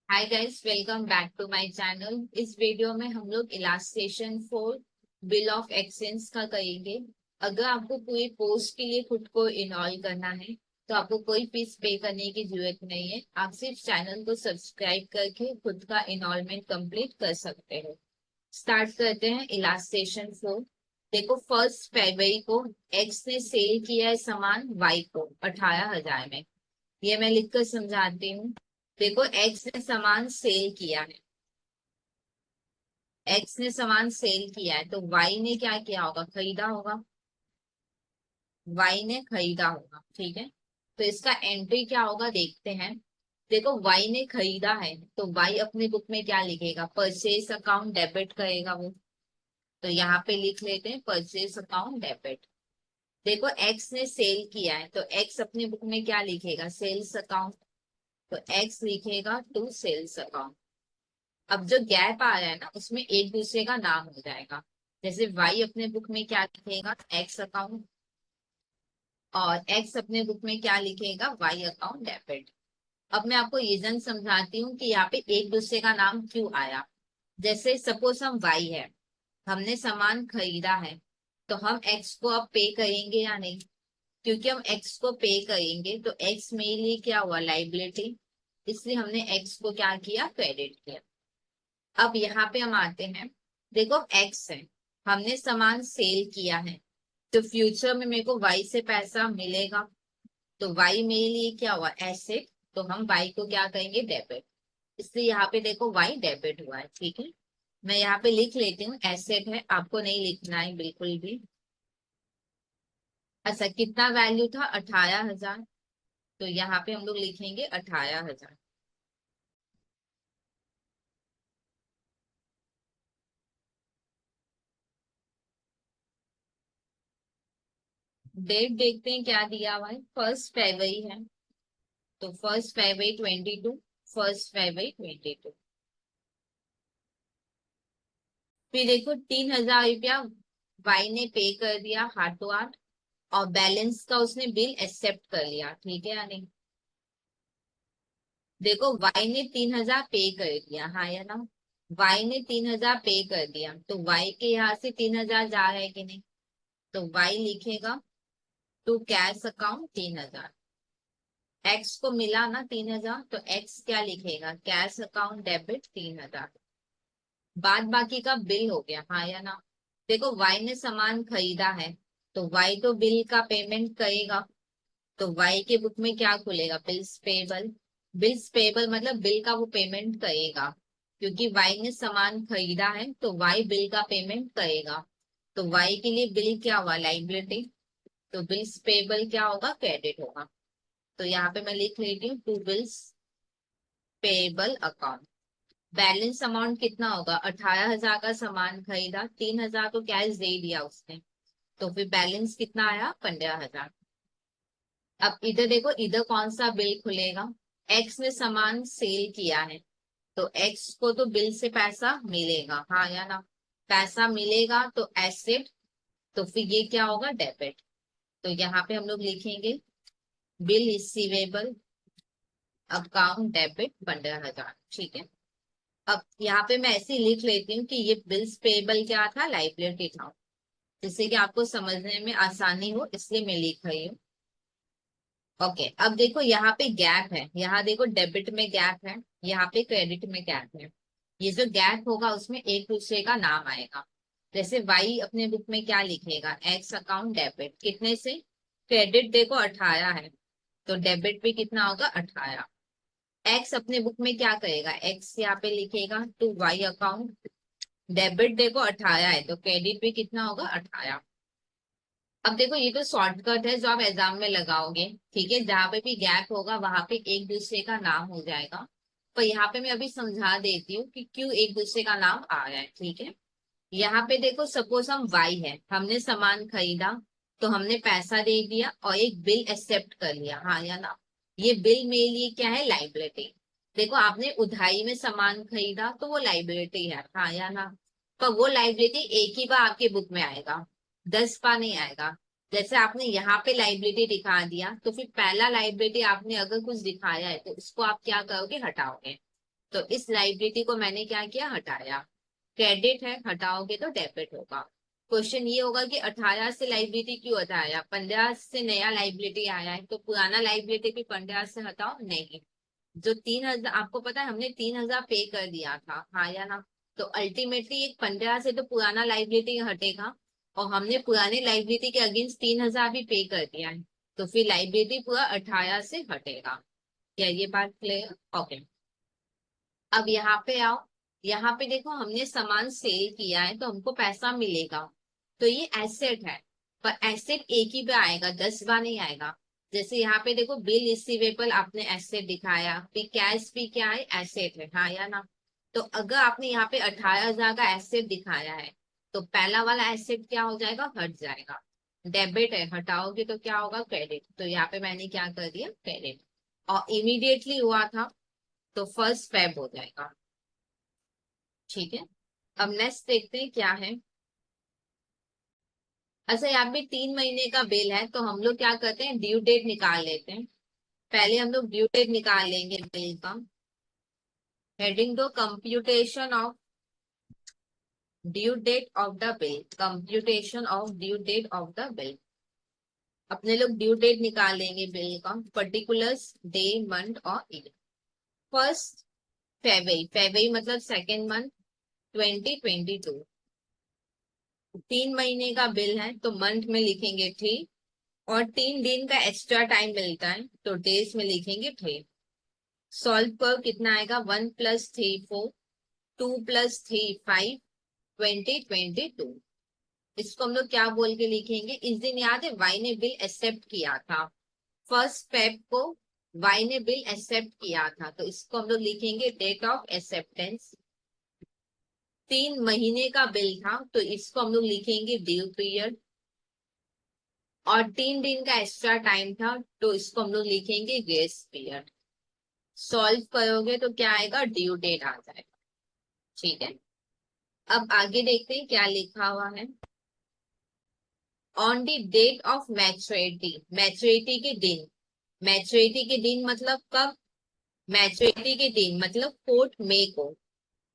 Hi guys, welcome back to my channel. इस video में हम लोग illustration for bill of exchange का करेंगे। अगर आपको पूरी पोस्ट के लिए खुद को इनरोल करना है तो आपको कोई फीस पे करने की जरूरत नहीं है। आप सिर्फ चैनल को सब्सक्राइब करके खुद का इनरोलमेंट कंप्लीट कर सकते हो। स्टार्ट करते हैं इलास्ट्रेशन फॉर। देखो, 1 फरवरी को एक्स ने सेल किया है सामान वाई को 18,000 में। ये मैं लिखकर समझाती हूँ। देखो, एक्स ने सामान सेल किया है। एक्स ने सामान सेल किया है तो वाई ने क्या किया होगा? खरीदा होगा। वाई ने खरीदा होगा, ठीक है। तो इसका एंट्री क्या होगा देखते हैं। देखो, वाई ने खरीदा है तो वाई अपने बुक में क्या लिखेगा? परचेज अकाउंट डेबिट करेगा वो। तो यहाँ पे लिख लेते हैं परचेज अकाउंट डेबिट। देखो, एक्स ने सेल किया है तो एक्स अपने बुक में क्या लिखेगा? Sales account. तो एक्स लिखेगा टू सेल्स अकाउंट। अब जो गैप आ रहा है ना, उसमें एक दूसरे का नाम हो जाएगा। जैसे वाई अपने बुक में क्या लिखेगा? X account. और एक्स अपने बुक में क्या लिखेगा? Y account debit. अब मैं आपको रीजन समझाती हूँ कि यहाँ पे एक दूसरे का नाम क्यों आया। जैसे सपोज हम वाई है, हमने सामान खरीदा है, तो हम एक्स को अब पे करेंगे या नहीं? क्योंकि हम एक्स को पे करेंगे तो एक्स मेरे लिए क्या हुआ? लाइबिलिटी। इसलिए हमने एक्स को क्या किया? क्रेडिट किया। अब यहाँ पे हम आते हैं। देखो, एक्स है, हमने सामान सेल किया है, तो फ्यूचर में मेरे को वाई से पैसा मिलेगा। तो वाई मेरे लिए क्या हुआ? एसेट। तो हम वाई को क्या कहेंगे? डेबिट। इसलिए यहाँ पे देखो वाई डेबिट हुआ है, ठीक है। मैं यहाँ पे लिख लेती हूँ एसेट है, आपको नहीं लिखना है बिल्कुल भी। अच्छा, कितना वैल्यू था? 18,000। तो यहाँ पे हम लोग लिखेंगे 18,000। डेट देखते हैं क्या दिया हुआ है। 1 फरवरी है, तो 1 फरवरी 22। 1 फरवरी 22। फिर देखो, 3,000 रुपया वाई ने पे कर दिया हाथों हाथ, और बैलेंस का उसने बिल एक्सेप्ट कर लिया, ठीक है या नहीं? देखो, वाई ने 3,000 पे कर दिया, हाँ या ना? वाई ने 3,000 पे कर दिया तो वाई के यहाँ से 3,000 जा रहा है कि नहीं? तो वाई लिखेगा टू कैश अकाउंट 3,000। एक्स को मिला ना 3,000, तो एक्स क्या लिखेगा? Cash account debit 3,000। बाद बाकी का बिल हो गया, हाँ या ना? देखो, वाई ने सामान खरीदा है तो वाई तो बिल का पेमेंट करेगा। तो वाई के बुक में क्या खुलेगा? Bills payable. बिल्स पेबल मतलब बिल का वो पेमेंट करेगा। क्योंकि वाई ने सामान खरीदा है तो वाई बिल का पेमेंट करेगा। तो वाई के लिए बिल क्या हुआ? लाइबिलिटी। तो बिल्स पेबल क्या होगा? क्रेडिट होगा। तो यहाँ पे मैं लिख लेती हूँ to bills payable account. Balance amount कितना होगा? 18,000 का सामान खरीदा, 3,000 तो कैश दे दिया उसने, तो फिर बैलेंस कितना आया? 15,000। अब इधर देखो, इधर कौन सा बिल खुलेगा? एक्स ने सामान सेल किया है तो एक्स को तो बिल से पैसा मिलेगा, हाँ या ना? पैसा मिलेगा तो एसेट। तो फिर ये क्या होगा? डेबिट। तो यहाँ पे हम लोग लिखेंगे बिल रिसीवेबल अकाउंट डेबिट 15,000, ठीक है। अब यहाँ पे मैं ऐसे ही लिख लेती हूँ कि ये बिल्स पेबल क्या था? लाइबिलिटी था, जिससे कि आपको समझने में आसानी हो, इसलिए मैं लिख रही हूँ। ओके, अब देखो यहाँ पे गैप है, यहाँ देखो डेबिट में गैप है, यहाँ पे क्रेडिट में गैप है। ये जो गैप होगा उसमें एक दूसरे का नाम आएगा। जैसे वाई अपने बुक में क्या लिखेगा? एक्स अकाउंट डेबिट, कितने से? क्रेडिट देखो 18 है, तो डेबिट भी कितना होगा? 18। एक्स अपने बुक में क्या करेगा? एक्स यहाँ पे लिखेगा टू वाई अकाउंट डेबिट। देखो 18 है तो क्रेडिट भी कितना होगा? 18। अब देखो, ये तो शॉर्टकट है जो आप एग्जाम में लगाओगे, ठीक है। जहां पे भी गैप होगा वहां पे एक दूसरे का नाम हो जाएगा। पर यहाँ पे मैं अभी समझा देती हूँ कि क्यों एक दूसरे का नाम आ रहा है, ठीक है। यहाँ पे देखो, सपोज हम वाई है, हमने सामान खरीदा, तो हमने पैसा दे दिया और एक बिल एक्सेप्ट कर लिया, हाँ या ना? ये बिल मेरे लिए क्या है? लाइबिलिटी। देखो, आपने उधारी में सामान खरीदा तो वो लाइबिलिटी है, हाँ या ना? पर वो लाइबिलिटी एक ही बार आपके बुक में आएगा, 10 बार नहीं आएगा। जैसे आपने यहाँ पे लाइबिलिटी दिखा दिया, तो फिर पहला लाइबिलिटी आपने अगर कुछ दिखाया है तो उसको आप क्या करोगे? हटाओगे। तो इस लाइबिलिटी को मैंने क्या किया, हटाया। क्रेडिट है, हटाओगे तो डेबिट होगा। क्वेश्चन ये होगा कि 18 से लाइबिलिटी क्यों हटाया, 15 से नया लाइबिलिटी आया है, तो पुराना लाइबिलिटी भी 15 से हटाओ। नहीं, जो 3,000 आपको पता है हमने 3,000 पे कर दिया था, हाँ या ना। तो अल्टीमेटली एक 15 से तो पुराना लाइबिलिटी हटेगा, और हमने पुराने लाइबिलिटी के अगेंस्ट 3,000 भी पे कर दिया है, तो फिर लाइबिलिटी पूरा 18 से हटेगा। क्या ये बात क्लियर? ओके। अब यहाँ पे आओ। यहाँ पे देखो हमने सामान सेल किया है तो हमको पैसा मिलेगा, तो ये एसेट है। पर एसेट एक ही बार आएगा, 10 बार नहीं आएगा। जैसे यहाँ पे देखो बिल रिसीवेबल आपने एसेट दिखाया, फिर कैश भी क्या है, एसेट है, हाँ या ना। तो अगर आपने यहाँ पे 18,000 का एसेट दिखाया है, तो पहला वाला एसेट क्या हो जाएगा, हट जाएगा। डेबिट है, हटाओगे तो क्या होगा, क्रेडिट। तो यहाँ पे मैंने क्या कर दिया, क्रेडिट। और इमीडिएटली हुआ था, तो 1 Feb हो जाएगा। ठीक है। अब नेक्स्ट देखते हैं क्या है। अच्छा, यहाँ पे 3 महीने का बिल है, तो हम लोग क्या करते हैं, ड्यू डेट निकाल लेते हैं। पहले हम लोग ड्यू डेट निकाल लेंगे बिल का। हेडिंग दो computation of due date of the bill, computation of due date of the bill. अपने लोग ड्यू डेट निकाल लेंगे बिल का, पर्टिकुलर्स डे मंथ और ईयर। 1 February, फेबररी मतलब सेकेंड मंथ 2022। 3 महीने का बिल है तो मंथ में लिखेंगे 3, और 3 दिन का एक्स्ट्रा टाइम मिलता है तो डेज में लिखेंगे 3। सॉल्व कर, कितना आएगा, 1 + 3 4, 2 + 3 5, 2022। इसको हम लोग क्या बोल के लिखेंगे, इस दिन याद है वाई ने बिल एक्सेप्ट किया था, 1 Feb को वाई ने बिल एक्सेप्ट किया था, तो इसको हम लोग लिखेंगे डेट ऑफ एक्सेप्टेंस। 3 महीने का बिल था तो इसको हम लोग लिखेंगे ड्यू पीरियड, और 3 दिन का एक्स्ट्रा टाइम था तो इसको हम लोग लिखेंगे ग्रेस पीरियड। सॉल्व करोगे तो क्या आएगा, ड्यू डेट आ जाएगा। ठीक है। अब आगे देखते हैं क्या लिखा हुआ है। On the date of maturity, maturity के दिन। मैच्योरिटी के दिन मतलब कब, मैच्योरिटी के दिन मतलब 4 मई को।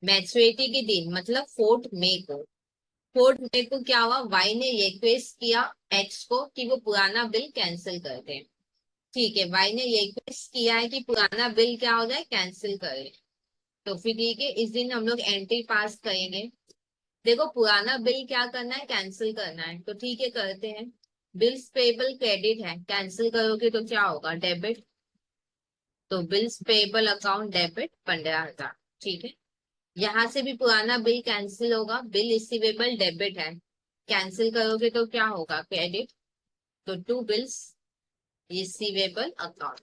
मैच्योरिटी के दिन मतलब 4 मई को। 4 मई को क्या हुआ, वाई ने रिक्वेस्ट किया एक्स को कि वो पुराना बिल कैंसिल कर दे। ठीक है, वाई ने रिक्वेस्ट किया है कि पुराना बिल क्या हो जाए, कैंसिल करे। तो फिर ठीक है, इस दिन हम लोग एंट्री पास करेंगे। देखो पुराना बिल क्या करना है, कैंसिल करना है, तो ठीक है करते हैं। बिल्स पेबल क्रेडिट है, कैंसिल करोगे तो क्या होगा, डेबिट। तो बिल्स पेबल अकाउंट डेबिट 15,000। ठीक है। यहाँ से भी पुराना बिल कैंसिल होगा, बिल रिसीवेबल डेबिट है, कैंसिल करोगे तो क्या होगा, क्रेडिट। तो 2 बिल्स रिसीवेबल अकाउंट।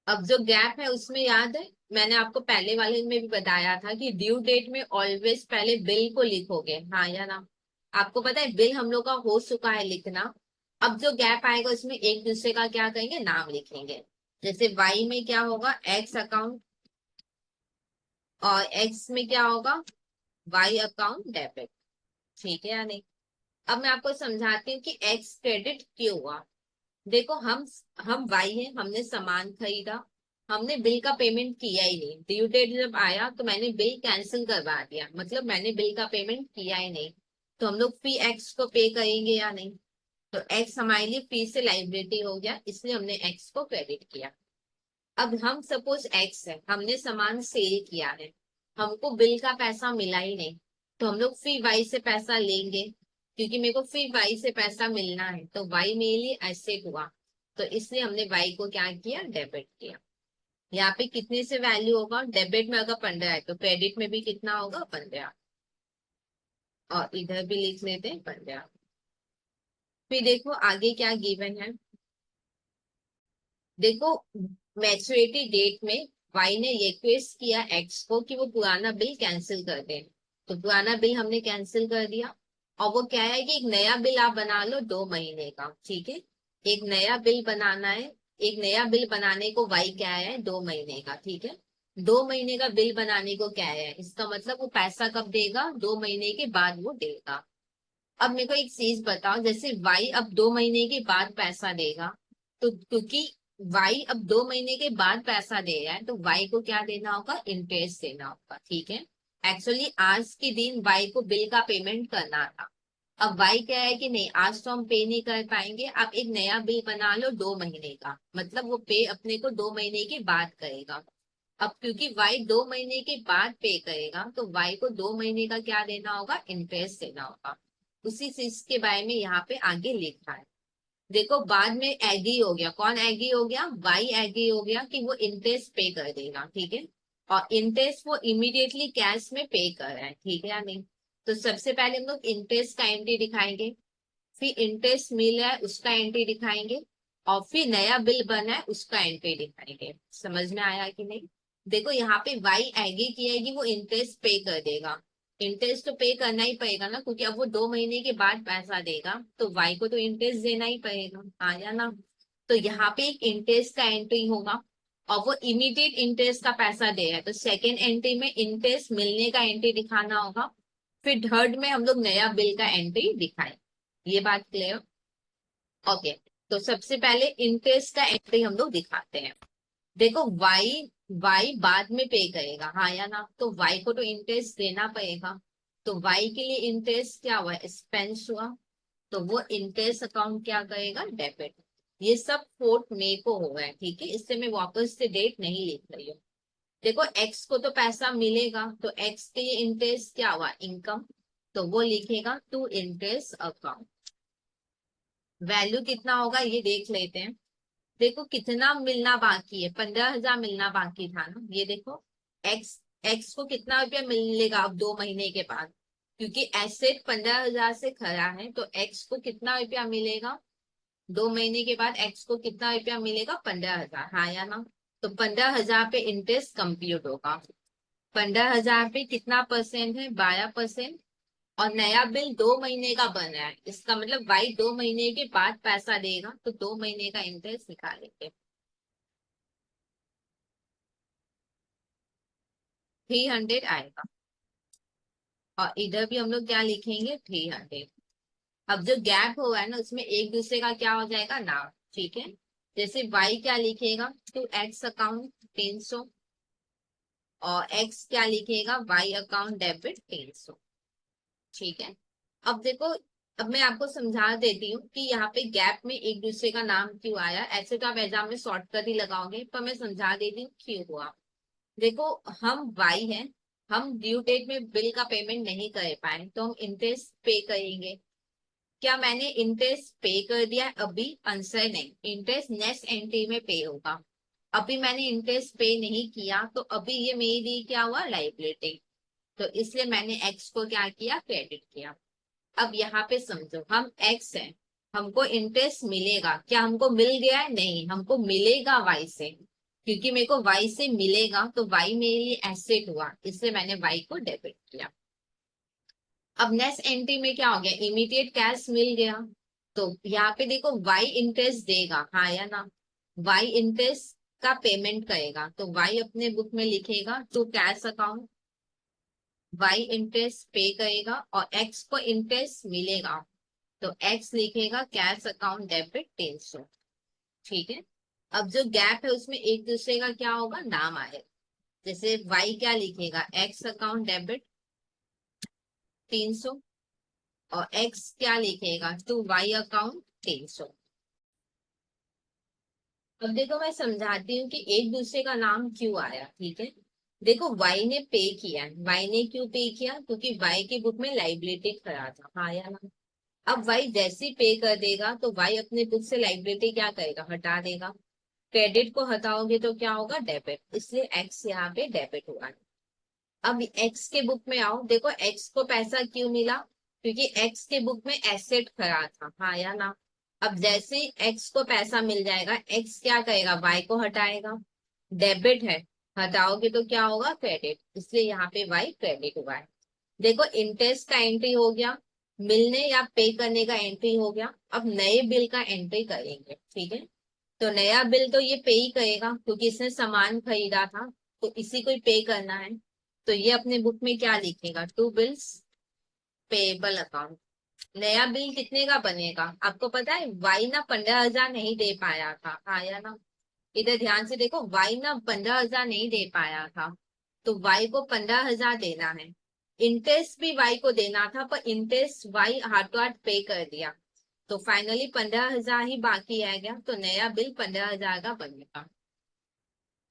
अब जो गैप है उसमें याद है मैंने आपको पहले वाले में भी बताया था कि ड्यू डेट में ऑलवेज पहले बिल को लिखोगे, हाँ या ना। आपको पता है बिल हम लोग का हो चुका है लिखना। अब जो गैप आएगा उसमें एक दूसरे का क्या करेंगे, नाम लिखेंगे। जैसे वाई में क्या होगा, एक्स अकाउंट, और एक्स में क्या होगा, वाई अकाउंट डेबिट। ठीक है या नहीं। अब मैं आपको समझाती हूँ कि एक्स क्रेडिट क्यों हुआ। देखो हम वाई है, हमने सामान खरीदा, हमने बिल का पेमेंट किया ही नहीं। ड्यू डेट जब आया तो मैंने बिल कैंसिल करवा दिया, मतलब मैंने बिल का पेमेंट किया ही नहीं। तो हम लोग फी एक्स को पे करेंगे या नहीं। तो एक्स हमारे लिए फी से लाइबिलिटी हो गया, इसलिए हमने एक्स को क्रेडिट किया। अब हम सपोज एक्स है, हमने सामान सेल किया है, हमको बिल का पैसा मिला ही नहीं, तो हम लोग फी वाई से पैसा लेंगे, क्योंकि मेरे को फी वाई से पैसा मिलना है, तो वाई मेरे लिए एसेट हुआ। तो इसलिए हमने वाई को क्या किया, डेबिट किया। यहाँ पे कितने से वैल्यू होगा, डेबिट में अगर 15 है तो क्रेडिट में भी कितना होगा, 15। और इधर भी लिख लेते हैं 15। फिर देखो आगे क्या गिवन है। देखो मैच्योरिटी डेट में वाई ने रिक्वेस्ट किया एक्स को कि वो पुराना बिल कैंसिल कर दे, तो पुराना बिल हमने कैंसिल कर दिया। और वो क्या है कि एक नया बिल आप बना लो 2 महीने का। ठीक है, एक नया बिल बनाना है। एक नया बिल बनाने को वाई क्या है, 2 महीने का। ठीक है, 2 महीने का बिल बनाने को क्या है, इसका मतलब वो पैसा कब देगा, 2 महीने के बाद वो देगा। अब मेरे को एक चीज बताओ, जैसे वाई अब 2 महीने के बाद पैसा देगा, तो क्योंकि वाई अब 2 महीने के बाद पैसा दे रहा है, तो वाई को क्या देना होगा, इंटरेस्ट देना होगा, ठीक है। एक्चुअली आज के दिन वाई को बिल का पेमेंट करना था। अब वाई क्या है कि नहीं, आज तो हम पे नहीं कर पाएंगे, आप एक नया बिल बना लो 2 महीने का, मतलब वो पे अपने को 2 महीने के बाद करेगा। अब क्योंकि वाई 2 महीने के बाद पे करेगा, तो वाई को 2 महीने का क्या देना होगा, इंटरेस्ट देना होगा। उसी चीज के बारे में यहाँ पे आगे लिखा है। देखो बाद में एग्री हो गया, कौन एग्री हो गया, वाई एग्री हो गया कि वो इंटरेस्ट पे कर देगा, ठीक है। और इंटरेस्ट वो इमीडिएटली कैश में पे कर रहा है, ठीक है या नहीं। तो सबसे पहले हम लोग इंटरेस्ट का एंट्री दिखाएंगे, फिर इंटरेस्ट मिल रहा है उसका एंट्री दिखाएंगे, और फिर नया बिल बना है उसका एंट्री दिखाएंगे। समझ में आया कि नहीं। देखो यहाँ पे वाई एग्री किया है कि वो इंटरेस्ट पे कर देगा। इंटरेस्ट तो पे करना ही पड़ेगा ना, क्योंकि अब वो 2 महीने के बाद पैसा देगा, तो वाई को तो इंटरेस्ट देना ही पड़ेगा, आया ना। तो यहाँ पे एक इंटरेस्ट का एंट्री होगा, और वो इमीडिएट इंटरेस्ट का पैसा दे रहा है, तो सेकेंड एंट्री में इंटरेस्ट मिलने का एंट्री दिखाना होगा। फिर थर्ड में हम लोग नया बिल का एंट्री दिखाएं। ये बात क्लियर। ओके। तो सबसे पहले इंटरेस्ट का एंट्री हम लोग दिखाते हैं। देखो वाई, वाई बाद में पे करेगा, हाँ या ना, तो वाई को तो इंटरेस्ट देना पड़ेगा। तो वाई के लिए इंटरेस्ट क्या हुआ, एक्सपेंस हुआ, तो वो इंटरेस्ट अकाउंट क्या करेगा, डेबिट। ये सब 4 मई को हो गया है, ठीक है, इससे मैं वापस से डेट नहीं लिख रही हूँ। देखो एक्स को तो पैसा मिलेगा, तो एक्स के लिए इंटरेस्ट क्या हुआ, इनकम, तो वो लिखेगा टू इंटरेस्ट अकाउंट। वैल्यू कितना होगा ये देख लेते हैं। देखो कितना मिलना बाकी है, 15,000 मिलना बाकी था ना, ये देखो। एक्स, एक्स को कितना रुपया मिलेगा अब 2 महीने के बाद, क्योंकि एसेट 15,000 से खरा है, तो एक्स को कितना रुपया मिलेगा 2 महीने के बाद, एक्स को कितना रुपया मिलेगा, 15,000, हाँ या ना। तो 15,000 पे इंटरेस्ट कंप्यूट होगा। 15,000 पे कितना परसेंट है, 12%। और नया बिल 2 महीने का बना है, इसका मतलब भाई 2 महीने के बाद पैसा देगा, तो 2 महीने का इंटरेस्ट निकालेंगे। 300 आएगा, और इधर भी हम लोग क्या लिखेंगे, 300। अब जो गैप हुआ है ना, उसमें एक दूसरे का क्या हो जाएगा, नाम, ठीक है। जैसे वाई क्या लिखेगा, टू एक्स अकाउंट 300, और एक्स क्या लिखेगा, वाई अकाउंट डेबिट 300, ठीक है। अब देखो, अब मैं आपको समझा देती हूँ कि यहाँ पे गैप में एक दूसरे का नाम क्यों आया। ऐसे तो आप एग्जाम में शॉर्टकट ही लगाओगे, पर मैं समझा देती हूँ क्यों हुआ। देखो हम वाई हैं, हम ड्यू डेट में बिल का पेमेंट नहीं कर पाए, तो हम इंटरेस्ट पे करेंगे। क्या मैंने इंटरेस्ट पे कर दिया है अभी, आंसर नहीं, इंटरेस्ट नेक्स्ट एंट्री में पे होगा। अभी मैंने इंटरेस्ट पे नहीं किया, तो अभी ये मेरी दी क्या हुआ, लाइबिलिटी। तो इसलिए मैंने एक्स को क्या किया, क्रेडिट किया। अब यहाँ पे समझो, हम एक्स है, हमको इंटरेस्ट मिलेगा, क्या हमको मिल गया है, नहीं, हमको मिलेगा वाई से, क्योंकि मेरे को वाई से मिलेगा, तो वाई मेरे लिए एसेट हुआ, इसलिए मैंने वाई को डेबिट किया। अब नेक्स्ट एंट्री में क्या हो गया, इमीडिएट कैश मिल गया। तो यहाँ पे देखो वाई इंटरेस्ट देगा, हाँ या ना। वाई इंटरेस्ट का पेमेंट करेगा, तो वाई अपने बुक में लिखेगा to cash account, Y interest pay करेगा, और एक्स को इंटरेस्ट मिलेगा, तो एक्स लिखेगा कैश अकाउंट डेबिट 300, ठीक है। अब जो गैप है उसमें एक दूसरे का क्या होगा, नाम आएगा। जैसे वाई क्या लिखेगा, एक्स अकाउंट डेबिट 300, और एक्स क्या लिखेगा, टू वाई अकाउंट 300। अब देखो मैं समझाती हूँ कि एक दूसरे का नाम क्यों आया, ठीक है। देखो वाई ने पे किया है, वाई ने क्यों पे किया, क्योंकि वाई की बुक में लाइबिलिटी खड़ा था, हाँ या ना। अब वाई जैसे ही पे कर देगा, तो वाई अपने बुक से लाइबिलिटी क्या करेगा, हटा देगा। क्रेडिट को हटाओगे तो क्या होगा, डेबिट, इसलिए एक्स यहाँ पे डेबिट हुआ है। अब एक्स के बुक में आओ, देखो एक्स को पैसा क्यों मिला, क्योंकि एक्स के बुक में एसेट खड़ा था, हाँ या ना। अब जैसे ही एक्स को पैसा मिल जाएगा, एक्स क्या करेगा, वाई को हटाएगा। डेबिट है, हटाओगे तो क्या होगा, क्रेडिट, इसलिए यहाँ पे वाई क्रेडिट हुआ है। देखो इंटरेस्ट का एंट्री हो गया, मिलने या पे करने का एंट्री हो गया। अब नए बिल का एंट्री करेंगे, ठीक है। तो नया बिल तो ये पे ही करेगा, क्योंकि इसने सामान खरीदा था, तो इसी को ही पे करना है। तो ये अपने बुक में क्या लिखेगा, टू बिल्स पेएबल अकाउंट। नया बिल कितने का बनेगा, आपको पता है, वाई ना 15,000 नहीं दे पाया था, आया ना। इधर ध्यान से देखो, वाई ना 15,000 नहीं दे पाया था, तो वाई को 15,000 देना है। इंटरेस्ट भी वाई को देना था, पर इंटरेस्ट वाई हाथों हाथ पे कर दिया, तो फाइनली 15,000 ही बाकी रह गया, तो नया बिल 15,000 का बनेगा।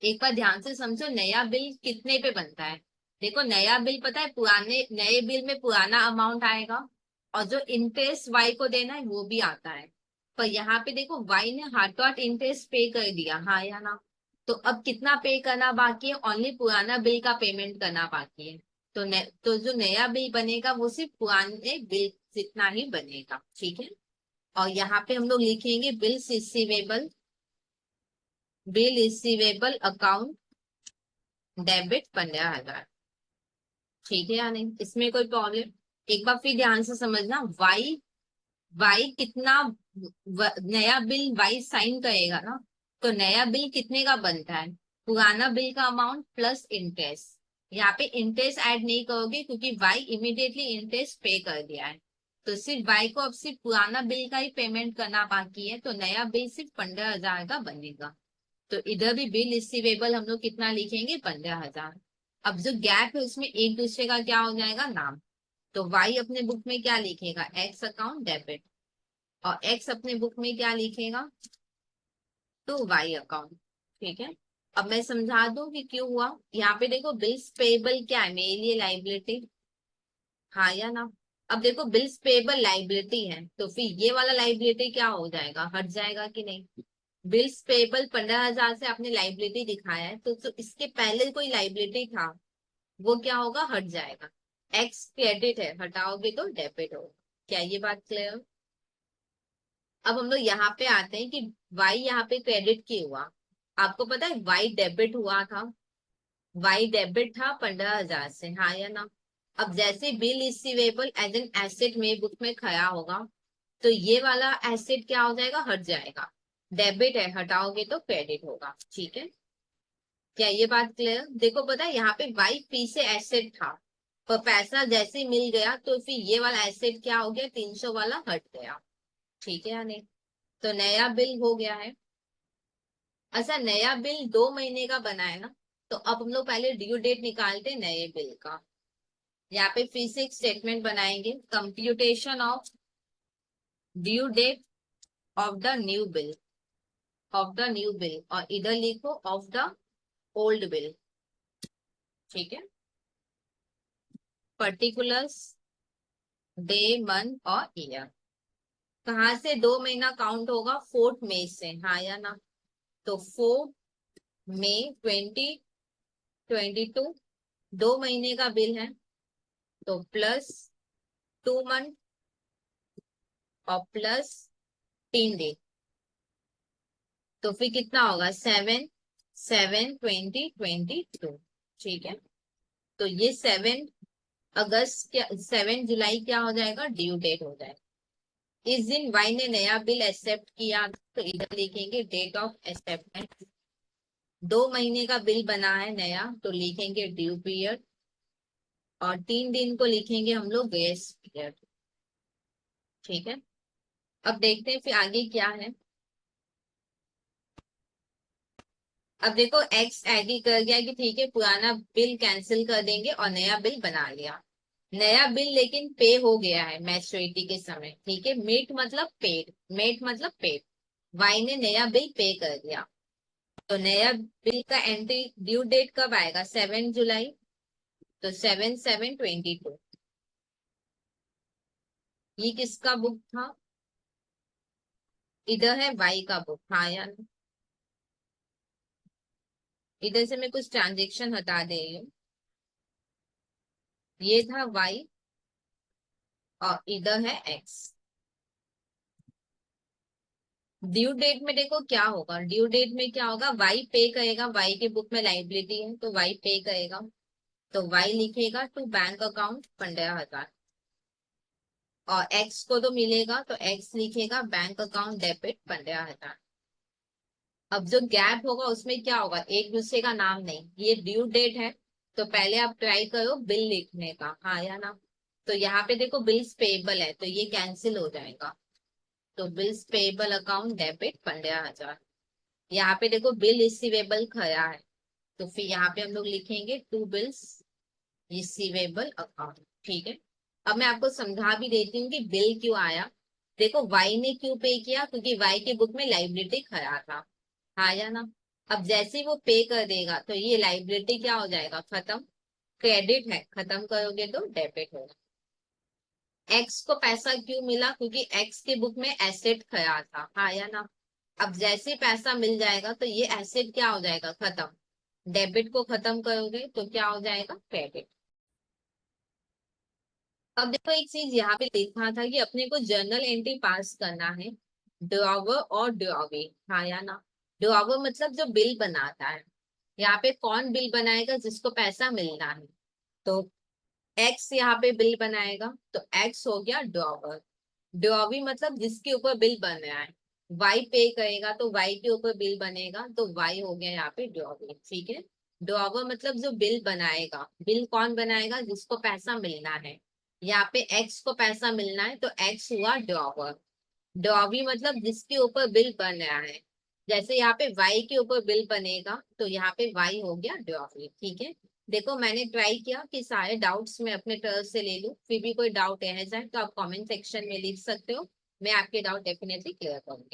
एक बार ध्यान से समझो, नया बिल कितने पे बनता है। देखो, नया बिल पता है, पुराने नए बिल में पुराना अमाउंट आएगा, और जो इंटरेस्ट वाई को देना है वो भी आता है। पर यहाँ पे देखो, वाई ने हाथों हाथ इंटरेस्ट पे कर दिया, हाँ या ना। तो अब कितना पे करना बाकी है, ओनली पुराना बिल का पेमेंट करना बाकी है। तो जो नया बिल बनेगा वो सिर्फ पुराने बिल जितना ही बनेगा, ठीक है। और यहाँ पे हम लोग लिखेंगे bills receivable, bill receivable account debit 15,000। ठीक है या नहीं, इसमें कोई प्रॉब्लम? एक बार फिर ध्यान से समझना, वाई वाई कितना नया बिल वाई साइन करेगा ना, तो नया बिल कितने का बनता है, पुराना बिल का अमाउंट प्लस इंटरेस्ट। यहाँ पे इंटरेस्ट ऐड नहीं करोगे, क्योंकि वाई इमीडिएटली इंटरेस्ट पे कर दिया है, तो सिर्फ वाई को अब सिर्फ पुराना बिल का ही पेमेंट करना बाकी है, तो नया बिल सिर्फ 15,000 का बनेगा। तो इधर भी बिल रिसीवेबल हम लोग कितना लिखेंगे, 15,000। अब जो गैप है उसमें एक दूसरे का क्या हो जाएगा, नाम। तो वाई अपने बुक में क्या लिखेगा, एक्स अकाउंट डेबिट, और एक्स अपने बुक में क्या लिखेगा, तो वाई अकाउंट। ठीक है। अब मैं समझा दूं कि क्यों हुआ। यहाँ पे देखो, बिल्स पेबल क्या है, मेरे लिए लाइबिलिटी, हाँ या ना। अब देखो, बिल्स पेबल लाइबिलिटी है, तो फिर ये वाला लाइबिलिटी क्या हो जाएगा, हट जाएगा कि नहीं। बिल्स पेबल 15,000 से आपने लाइबिलिटी दिखाया है, तो इसके पहले कोई लाइबिलिटी था, वो क्या होगा, हट जाएगा। एक्स क्रेडिट है, हटाओगे तो डेबिट होगा। क्या ये बात क्लियर? अब हम लोग यहाँ पे आते हैं कि वाई यहाँ पे क्रेडिट क्यों हुआ। आपको पता है वाई डेबिट हुआ था, वाई डेबिट था 15,000 से, हाँ या ना। अब जैसे bill receivable as an asset में बुक में खड़ा होगा, तो ये वाला एसेट क्या हो जाएगा, हट जाएगा। डेबिट है, हटाओगे तो क्रेडिट होगा, ठीक है। क्या ये बात क्लियर? देखो, पता है यहाँ पे वाई फी से एसेट था, पर पैसा जैसे ही मिल गया, तो फिर ये वाला एसेट क्या हो गया, 300 वाला हट गया। ठीक है या नहीं? तो नया बिल हो गया है। अच्छा, नया बिल 2 महीने का बना है ना, तो अब हम लोग पहले ड्यू डेट निकालते हैं नए बिल का। यहाँ पे फिर से एक स्टेटमेंट बनाएंगे, computation of due date of the new bill, of the new bill, और इधर लिखो ऑफ द ओल्ड बिल। ठीक है। पर्टिकुलर्स, डे, मंथ और ईयर। कहाँ से 2 महीना काउंट होगा, 4 मई से, हाँ या ना। तो 4 मई 2022, 2 महीने का बिल है, तो प्लस 2 मंथ और प्लस 3 दिन, तो फिर कितना होगा, 7/7/2022। ठीक है। तो ये 7 अगस्त क्या, 7 जुलाई क्या हो जाएगा, ड्यू डेट हो जाएगा। इस दिन वाई ने नया बिल एक्सेप्ट किया, तो इधर लिखेंगे डेट ऑफ एक्सेप्टेंस। 2 महीने का बिल बना है नया, तो लिखेंगे ड्यू पीरियड, और 3 दिन को लिखेंगे हम लोग ग्रेस पीरियड। ठीक है। अब देखते हैं फिर आगे क्या है। अब देखो, एक्स एग्री कर गया कि ठीक है, पुराना बिल कैंसिल कर देंगे और नया बिल बना लिया। नया बिल लेकिन पे हो गया है मैच्योरिटी के समय, ठीक है। मेट मतलब पेड, मेट मतलब पेड। वाई ने नया बिल पे कर दिया, तो नया बिल का एंट्री ड्यू डेट कब आएगा, 7 जुलाई, तो 7/7/22। ये किसका बुक था, इधर है वाई का बुक, हाँ यार। इधर से मैं कुछ ट्रांजेक्शन हटा दे रही हूँ। ये था वाई, और इधर है एक्स। ड्यू डेट में देखो क्या होगा, ड्यू डेट में क्या होगा, वाई पे करेगा, वाई के बुक में लाइबिलिटी है, तो वाई पे करेगा, तो वाई लिखेगा टू बैंक अकाउंट 15,000, और एक्स को तो मिलेगा, तो एक्स लिखेगा बैंक अकाउंट डेबिट 15,000। अब जो गैप होगा उसमें क्या होगा, एक दूसरे का नाम नहीं, ये ड्यू डेट है, तो पहले आप ट्राई करो बिल लिखने का, हाँ या ना। तो यहाँ पे देखो बिल्स पेबल है, तो ये कैंसिल हो जाएगा, तो बिल्स पेबल अकाउंट डेबिट 15,000। यहाँ पे देखो बिल रिसीवेबल खड़ा है, तो फिर यहाँ पे हम लोग लिखेंगे टू बिल्स रिसीवेबल अकाउंट। ठीक है। अब मैं आपको समझा भी देती हूँ कि बिल क्यों आया। देखो वाई ने क्यों पे किया, क्योंकि वाई की बुक में लाइबिलिटी खड़ा था, आया ना। अब जैसे ही वो पे कर देगा तो ये लाइबिलिटी क्या हो जाएगा, खत्म। क्रेडिट है, खत्म करोगे तो डेबिट होगा। एक्स को पैसा क्यों मिला, क्योंकि एक्स के बुक में एसेट खड़ा था, आया ना। अब जैसे ही पैसा मिल जाएगा तो ये एसेट क्या हो जाएगा, खत्म। डेबिट को खत्म करोगे तो क्या हो जाएगा, क्रेडिट। अब देखो एक चीज यहाँ पे देखा था कि अपने को जर्नल एंट्री पास करना है, ड्रॉवर और ड्रॉवे, हाँ या ना। ड्रॉवर मतलब जो बिल बनाता है, यहाँ पे कौन बिल बनाएगा, जिसको पैसा मिलना है। तो एक्स यहाँ पे बिल बनाएगा, तो एक्स हो गया ड्रॉवर। ड्रॉवी मतलब जिसके ऊपर बिल बन रहा है। वाई पे करेगा तो वाई के ऊपर बिल बनेगा, तो वाई हो गया यहाँ पे ड्रॉवी। ठीक है। ड्रॉवर मतलब जो बिल बनाएगा, बिल कौन बनाएगा, जिसको पैसा मिलना है। यहाँ पे एक्स को पैसा मिलना है तो एक्स हुआ ड्रॉवर। ड्रॉवी मतलब जिसके ऊपर बिल बन रहा है। जैसे यहाँ पे वाई के ऊपर बिल बनेगा तो यहाँ पे वाई हो गया ड्रॉवी। ठीक है। देखो मैंने ट्राई किया कि सारे डाउट्स मैं अपने तरफ से ले लूं, फिर भी कोई डाउट रह जाए तो आप कमेंट सेक्शन में लिख सकते हो, मैं आपके डाउट डेफिनेटली क्लियर करूंगी।